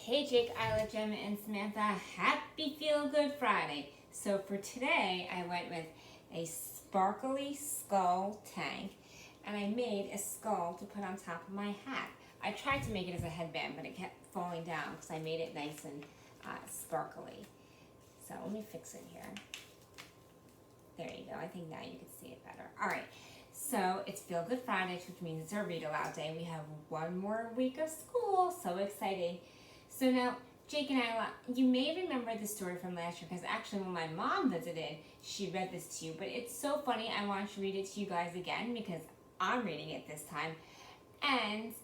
Hey Jake, Isla, Gemma, and Samantha. Happy Feel Good Friday. So for today, I went with a sparkly skull tank, and I made a skull to put on top of my hat. I tried to make it as a headband, but it kept falling down because I made it nice and sparkly. So let me fix it here. There you go. I think now you can see it better. All right. So it's Feel Good Friday, which means it's our read aloud day. We have one more week of school. So exciting. So now, Jake and Isla, you may remember the story from last year because actually when my mom visited, she read this to you. But it's so funny, I want to read it to you guys again because I'm reading it this time. And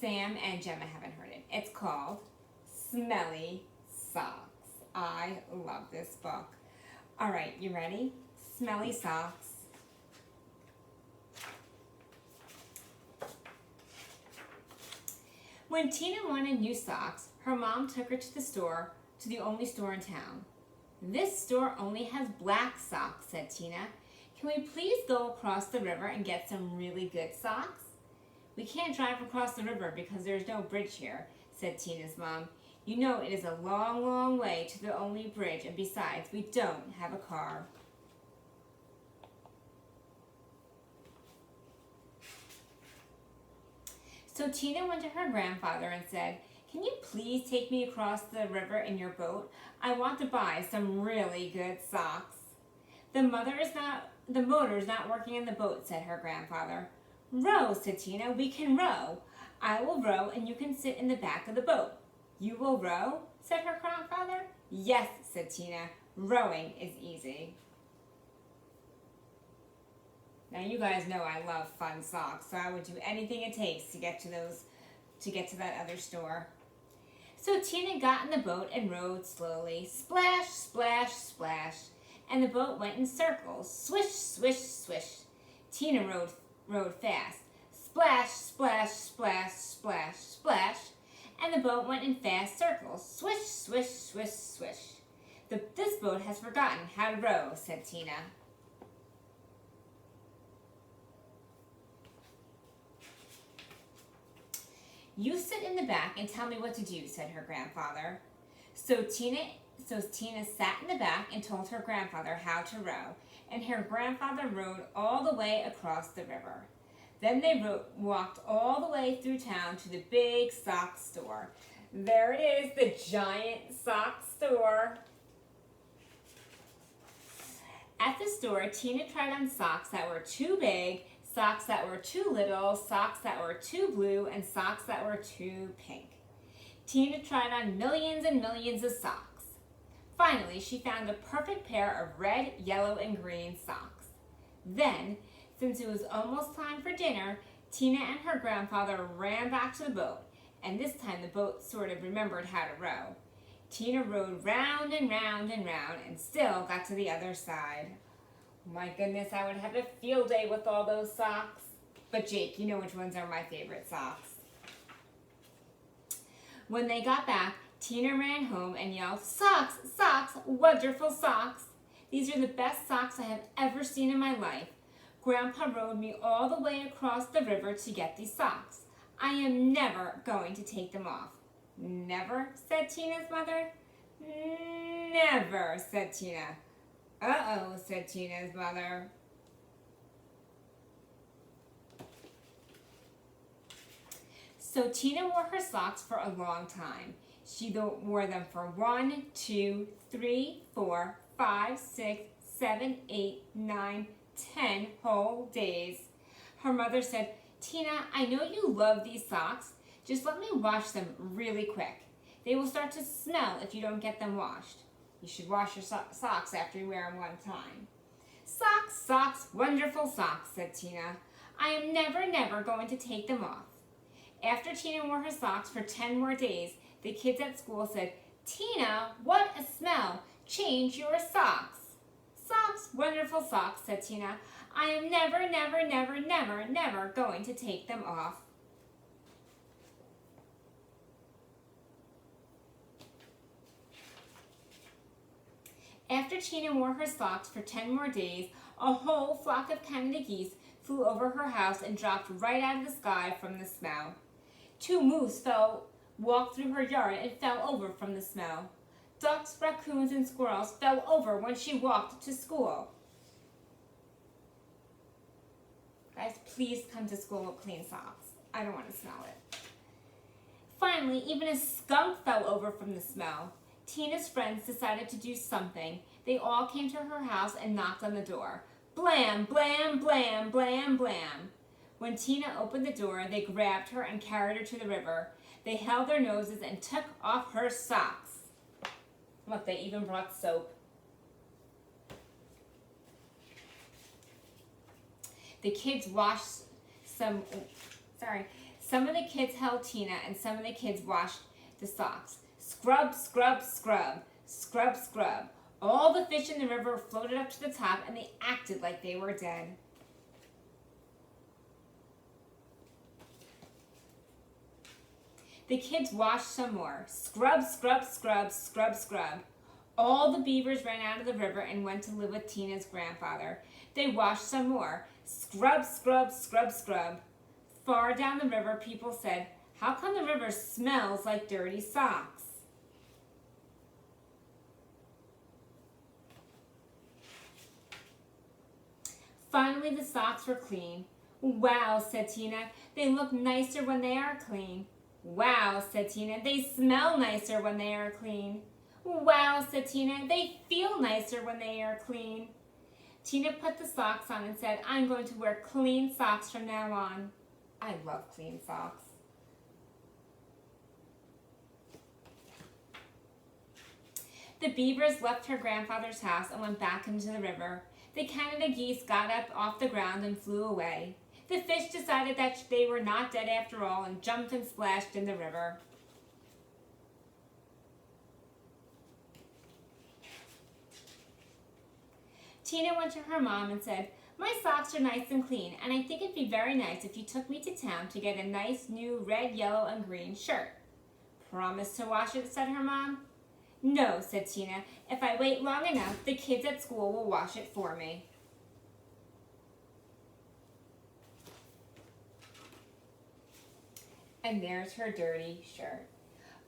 Sam and Gemma haven't heard it. It's called Smelly Socks. I love this book. All right, you ready? Smelly Socks. When Tina wanted new socks, her mom took her to the only store in town. This store only has black socks, said Tina. Can we please go across the river and get some really good socks? We can't drive across the river because there's no bridge here, said Tina's mom. You know it is a long, long way to the only bridge, and besides, we don't have a car. So Tina went to her grandfather and said, Can you please take me across the river in your boat? I want to buy some really good socks. The motor is not working in the boat, said her grandfather. Row, said Tina, we can row. I will row and you can sit in the back of the boat. You will row, said her grandfather. Yes, said Tina, rowing is easy. Now you guys know I love fun socks, so I would do anything it takes to get to that other store. So Tina got in the boat and rowed slowly. Splash, splash, splash. And the boat went in circles. Swish, swish, swish. Tina rowed fast. Splash, splash, splash, splash, splash. And the boat went in fast circles. Swish, swish, swish, swish. This boat has forgotten how to row, said Tina. You sit in the back and tell me what to do, said her grandfather. So Tina sat in the back and told her grandfather how to row, and her grandfather rowed all the way across the river. Then they walked all the way through town to the big sock store. There it is, the giant sock store. At the store, Tina tried on socks that were too big, socks that were too little, socks that were too blue, and socks that were too pink. Tina tried on millions and millions of socks. Finally, she found a perfect pair of red, yellow, and green socks. Then, since it was almost time for dinner, Tina and her grandfather ran back to the boat, and this time the boat sort of remembered how to row. Tina rowed round and round and round and still got to the other side. My goodness, I would have a field day with all those socks. But Jake, you know which ones are my favorite socks. When they got back, Tina ran home and yelled, Socks, socks, wonderful socks. These are the best socks I have ever seen in my life. Grandpa rowed me all the way across the river to get these socks. I am never going to take them off. Never, said Tina's mother. Never, said Tina. Uh-oh, said Tina's mother. So Tina wore her socks for a long time. She wore them for 1, 2, 3, 4, 5, 6, 7, 8, 9, 10 whole days. Her mother said, Tina, I know you love these socks. Just let me wash them really quick. They will start to smell if you don't get them washed. You should wash your socks after you wear them one time. Socks, socks, wonderful socks, said Tina. I am never, never going to take them off. After Tina wore her socks for 10 more days, the kids at school said, Tina, what a smell. Change your socks. Socks, wonderful socks, said Tina. I am never, never, never, never, never going to take them off. After Tina wore her socks for 10 more days, a whole flock of Canada geese flew over her house and dropped right out of the sky from the smell. 2 moose fell walked through her yard and fell over from the smell. Ducks, raccoons, and squirrels fell over when she walked to school. Guys, please come to school with clean socks. I don't want to smell it. Finally, even a skunk fell over from the smell. Tina's friends decided to do something. They all came to her house and knocked on the door. Blam, blam, blam, blam, blam. When Tina opened the door, they grabbed her and carried her to the river. They held their noses and took off her socks. Look, they even brought soap. The kids washed some of the kids held Tina and some of the kids washed the socks. Scrub, scrub, scrub, scrub, scrub. All the fish in the river floated up to the top and they acted like they were dead. The kids washed some more. Scrub, scrub, scrub, scrub, scrub. All the beavers ran out of the river and went to live with Tina's grandfather. They washed some more. Scrub, scrub, scrub, scrub. Far down the river, people said, "How come the river smells like dirty socks?" Finally, the socks were clean. "Wow," said Tina, "they look nicer when they are clean." "Wow," said Tina, "they smell nicer when they are clean." "Wow," said Tina, "they feel nicer when they are clean." Tina put the socks on and said, "I'm going to wear clean socks from now on." I love clean socks. The beavers left her grandfather's house and went back into the river. The Canada geese got up off the ground and flew away. The fish decided that they were not dead after all and jumped and splashed in the river. Tina went to her mom and said, "My socks are nice and clean, and I think it'd be very nice if you took me to town to get a nice new red, yellow, and green shirt." "Promise to wash it?" said her mom. "No," said Tina. "If I wait long enough, the kids at school will wash it for me." And there's her dirty shirt.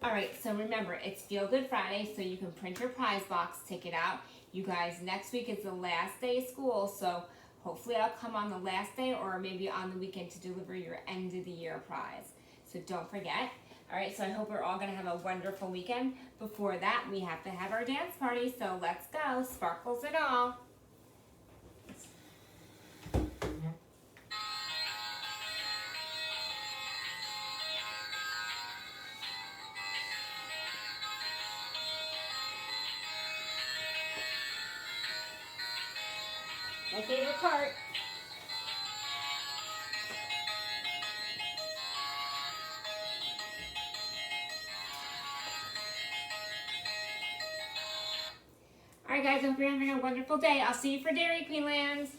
All right, so remember, it's Feel Good Friday, so you can print your prize box, take it out. You guys, next week is the last day of school, so hopefully I'll come on the last day or maybe on the weekend to deliver your end of the year prize. So don't forget. All right, so I hope we're all going to have a wonderful weekend. Before that, we have to have our dance party, so let's go. Sparkles it all. My favorite part. All right, guys, hope you're having a wonderful day. I'll see you for Dairy Queen Lands.